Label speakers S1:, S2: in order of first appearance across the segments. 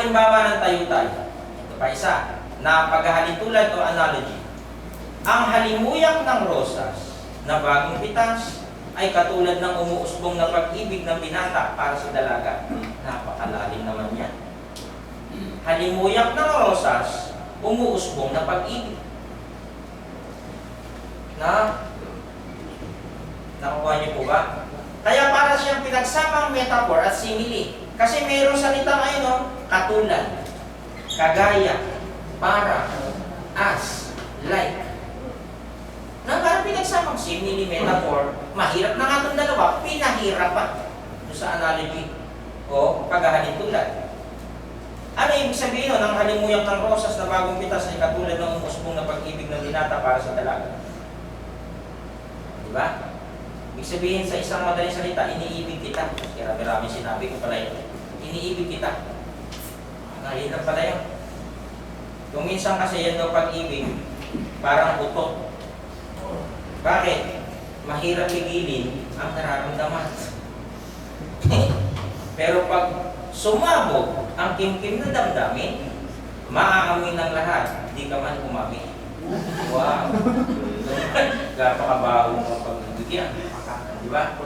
S1: halimbawa ng tayutay. Ito pa isa, na paghahalintulad o analogy. Ang halimuyak ng rosas na bagong pitas ay katulad ng umuusbong na pag-ibig ng binata para sa dalaga. Napakalalim naman yan. Halimuyak ng rosas, umuusbong na pag-ibig. Nakuha niyo po ba? Kaya para siyang pinagsamang metaphor at simile. Kasi mayroong salita ngayon, no? Katulad, kagaya, para, as, like. Na parang pinagsamang simile, metaphor, mahirap na nga itong dalawa, pinahirap pa sa analogy o paghahalintulad. Ano ibig sabihin nun? Ang halimuyak ng rosas na bagong pitas ay katulad ng umusbong na pag-ibig ng binata para sa dalaga. Diba? Ibig sabihin sa isang madaling salita, iniibig kita. Kaya marami sinabi ko pala ito. Iniibig kita. Nahirap pala yun. Kung minsan kasi yan daw pag-ibig, parang utot. Bakit? Mahirap pigilin ang nararamdaman. Pero pag sumabog ang kimkim na damdamin, maaamoy ng lahat, di ka man umami. Wow! Gapakabaho mo pag nagbigyan. Di ba?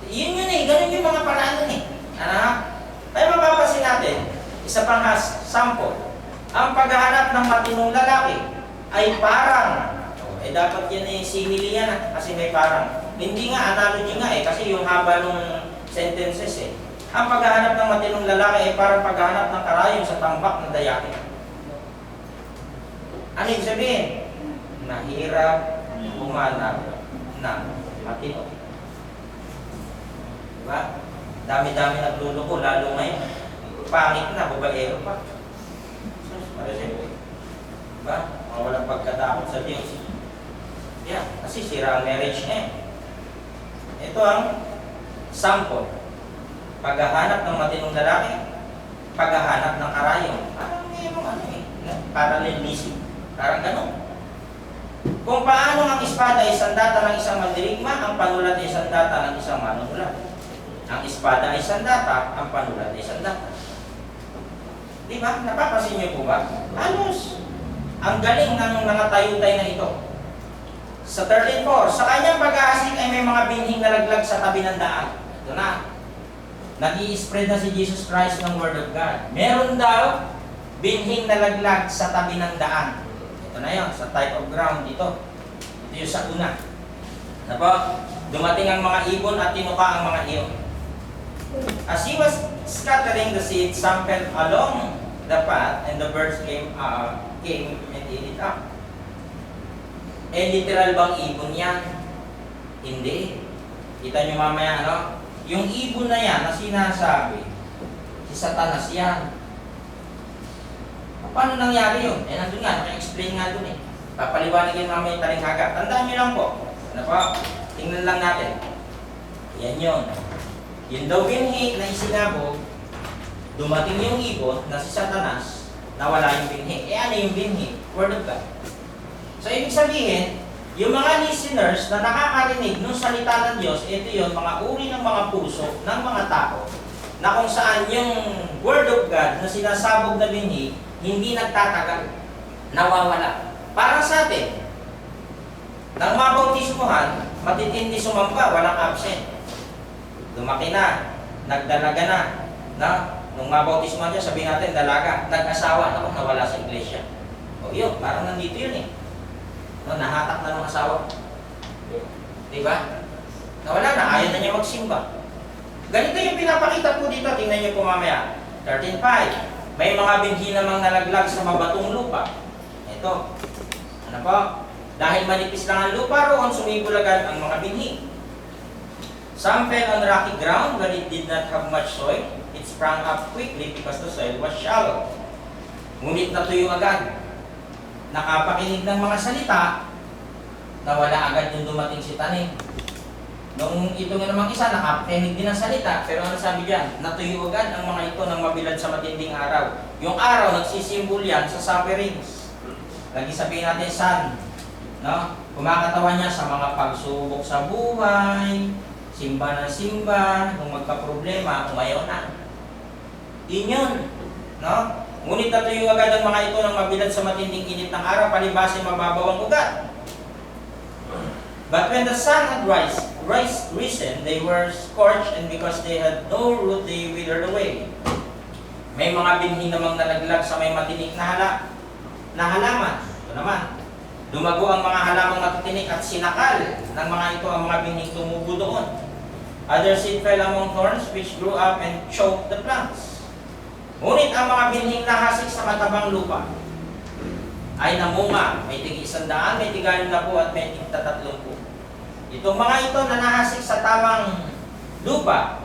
S1: Yun yun eh, ganun yung mga paraan eh. Tayo mapapasin natin, isa pang sample. Ang paghahanap ng matinong lalaki ay parang, dapat yan eh, simile yan kasi may parang. Hindi nga, analogy nga eh, kasi yung haba ng sentences eh. Ang paghahanap ng matinong lalaki ay parang paghahanap ng karayom sa tambak ng dayaki. Ano yung sabihin? Nahirap humanap ng matino. Diba? Dami-dami nagluluko, lalo ngayon. Pangit na, babaero pa. Diba? Mga walang pagkatakot sa Diyos. Yeah, kasi sira ang marriage na eh. Ito ang sample. Paghahanap ng matinong lalaki, paghahanap ng karayom. Parang mayroong ano eh, parallelism. Parang gano'n. Kung paano ang espada ay sandata ng isang mandirigma, ang panulat ay sandata ng isang manunulat. Ang espada ay sandata, ang panulat ay sandata. Di ba? Napapasin niyo po ba? Halos. Ang galing ng mga tayutay na ito. Sa 13:4, sa kanyang pag-aasik ay may mga binhing nalaglag sa tabi ng daan. Ito na. Nag-i-spread na si Jesus Christ ng Word of God. Meron daw binhing nalaglag sa tabi ng daan. Ito na yun, sa type of ground dito. Ito yung sa una. Na po, dumating ang mga ibon at tinuka ang mga iyo. As he was scattering the seed, some fell along the path, and the birds came and ate it up. Literal bang ibon yan? Hindi. Kita nyo mamaya, ano? Yung ibon na yan na sinasabi, si Satanas yan. Paano nangyari yun? Nandun nga, naka-explain nga dun eh. Papaliwanagin mamaya yung talinghaga. Tandaan nyo lang po. Ano po? Tingnan lang natin. Yan yun. Yung daw binhi na isinabog, dumating yung ibon na si Satanas, nawala yung binhi. Ano yung binhi? Word of God. So, ibig sabihin, yung mga listeners na nakakarinig ng salita ng Diyos, ito yun, mga uri ng mga puso ng mga tao, na kung saan yung Word of God na sinasabog na binhi, hindi nagtatagal, nawawala. Para sa atin, nang mabautismuhan, matitindi sumamba, walang absent. Lumaki na, nagdalaga na, nung mabautismuhan siya, sabihin natin, dalaga, nag-asawa, nawala sa iglesia. O yun, parang nandito yun eh. No, nahatak na ng asawa. Diba? Nawala na, ayaw na niya magsimba. Ganito yung pinapakita po dito, tingnan niyo po mamaya. 13:5. May mga binhi namang nalaglag sa mabatong lupa. Ito. Ano po? Dahil manipis lang ang lupa roon, sumibulagan ang mga binhi. Some fell on rocky ground where it did not have much soil. It sprang up quickly because the soil was shallow. Ngunit natuyo agad. Nakapakinig ng mga salita, nawala agad yung dumating si tanim. Nung ito nga namang isa, nakapakinig din ng salita, pero ano sabi diyan? Natuyo agad ang mga ito ng mabilad sa matinding araw. Yung araw, nagsisimbol yan sa sufferings. Lagi sabihin natin, sun. No? Kumakatawan niya sa mga pagsubok sa buhay, simba ng simba, kung magka-problema, umayaw na. Yun yun. No? Ngunit natuyo agad ang mga ito ng mabilad sa matinding init ng araw, palibhasa mababaw ang ugat. But when the sun had risen, they were scorched, and because they had no root, they withered away. May mga binhi namang nalaglag sa may matinik na halaman. Ito naman, dumago ang mga halamang matitinik at sinakal ng mga ito ang mga binhing tumubo doon. Other seed fell among thorns, which grew up and choked the plants. Ngunit ang mga binhing nahasik sa matabang lupa ay namunga, may tig-100, may tig-60 at may tig-30. Itong mga ito na nahasik sa tamang lupa,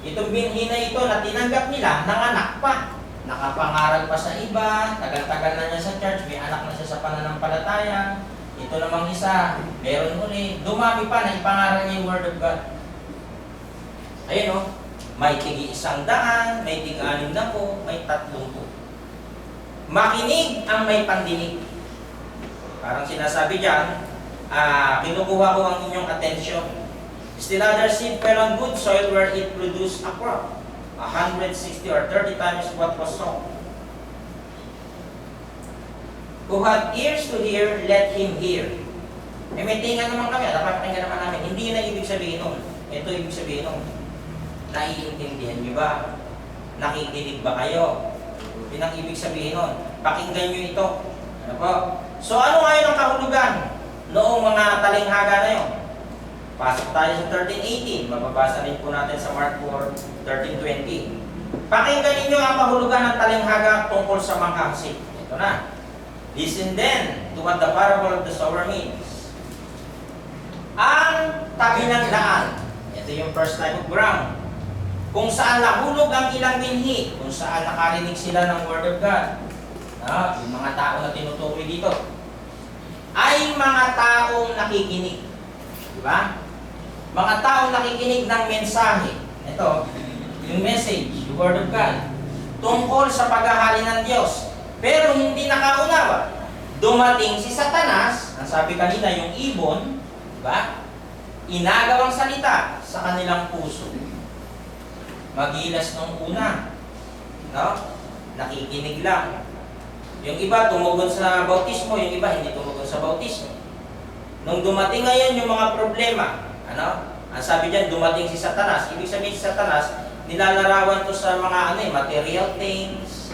S1: itong binhi na ito na tinanggap nila, nanganak pa. Nakapangaral pa sa iba, tagal-tagal na niya sa church, may anak na siya sa pananampalataya. Ito namang isa, meron uli, dumami pa na ipangaral niya yung Word of God. Ayun o, may tig-100, may tig-60, may 30. Makinig ang may pandinig. Parang sinasabi dyan, kinukuha ko ang inyong atensyon. Still other seed fell on good soil where it produced a crop, 160 or 30 times what was sown. Who had ears to hear, let him hear. May tinga naman kami, dapat pakinggan naman namin. Hindi na ibig sabihin nun. Ito ibig sabihin nun. Naiintindihan niyo ba? Nakikinig ba kayo? Yun ang ibig sabihin nun. Pakinggan niyo ito. Ano po? So ano ngayon ang kahulugan noong mga talinghaga na yun? Pasok tayo sa 13:18. Mababasa rin po natin sa Mark 4:13-20. Pakinggan ninyo ang kahulugan ng talinghaga tungkol sa manghasik. Ito na. Listen then to what the parable of the sower means. Ang tabi ng daan. Ito yung first type of ground. Kung saan nahulog ang ilang binhi, kung saan nakarinig sila ng Word of God. Yung mga tao na tinutukoy dito ay mga taong nakikinig. Diba? Mga taong nakikinig ng mensahe. Ito, yung message, the Word of God, tungkol sa paghahari ng Diyos. Pero hindi nakaunawa. Dumating si Satanas, ang sabi kanina, yung ibon, diba? Inagawang salita sa kanilang puso. Magilas nung una. No? Nakikinig lang. Yung iba tumugon sa bautismo, yung iba hindi tumugon sa bautismo. Nung dumating ngayon yung mga problema, ang sabi diyan, dumating si Satanas. Ibig sabihin si Satanas, nilalarawan to sa mga material things.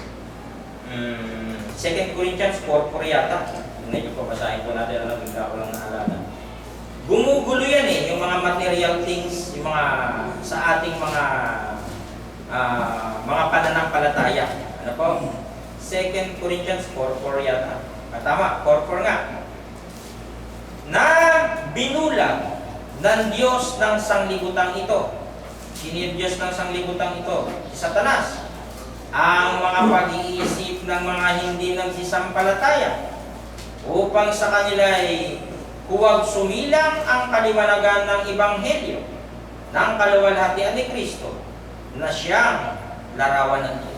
S1: 2 Corinthians 4:4 yata. Tingnan niyo po, basahin po natin, bigla ko lang naalala. Gumugulo yan yung mga material things, yung mga sa ating mga pananampalataya. Ano po? 2 Corinthians 4:4 yata. Tama, 4:4 nga. Na binulag ng Diyos ng sanglibutang ito. Sino yung Diyos ng sanglibutang ito? Si Satanas. Ang mga pag-iisip ng mga hindi nagsisampalataya upang sa kanila ay huwag sumilang ang kaliwanagan ng Ebanghelyo ng kaluwalhatian ni Kristo na siyang larawan ng Diyos.